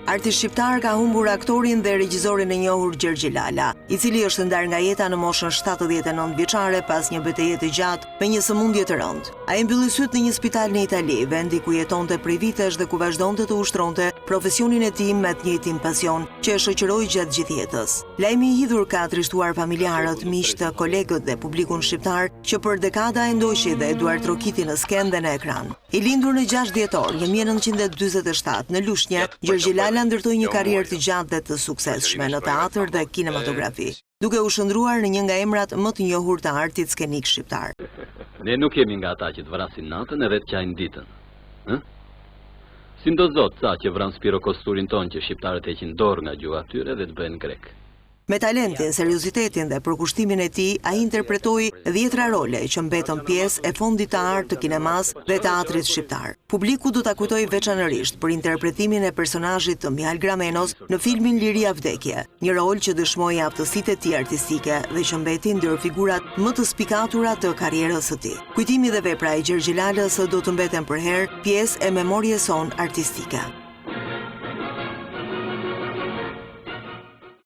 Artist shqiptar ka humbur aktorin dhe regjisorin e njohur Gjergj Lala, I cili është ndarë nga jeta në moshën 79 vjeçare pas një betejë të gjatë me një sëmundje të rëndë. Ai mbylli syt në një spital në Itali, vendi ku jetonte prej vitesh dhe ku vazhdonte të ushtronte profesionin e tij me të njëjtin pasion që e shoqëroi gjatë gjithë jetës. Lajmi I hidhur ka trishtuar familjarët, miqtë, kolegët dhe publikun shqiptar që për dekada e ndoqi dhe Eduard Trokiti në sken dhe në ekran. I lindur në 6 dhjetor 1947 në Lushnjë, Gjergj Lala ndërtoi një karrierë të gjatë dhe të suksesshme në teatr dhe kinematografi, duke u shndruar në një nga emrat më të njohur të artit skenik shqiptar. Ne nuk jemi nga ata që të vrasin natën edhe të qajnë ditën. Si ndo zot sa që vran Spiro Kosturin ton që shqiptarët heqin dorë nga gjuha tyre dhe të bëhen grek. Me talentin, seriozitetin dhe përkushtimin e tij, ai interpretoi 10 role që mbetën pjesë e fondit të artë të kinemas dhe teatrit shqiptar. Publiku do ta kujtojë veçanërisht për interpretimin e personazhit të Mihal Gramenos në filmin Liria Vdekje, një rol që dëshmoi aftësitë e tij artistike dhe që mbeti ndër figurat më të spikatura të karrierës së tij. Kujtimi dhe vepra e Gjergj Lalës do të mbeten për herë pjesë e memorjes son artistike.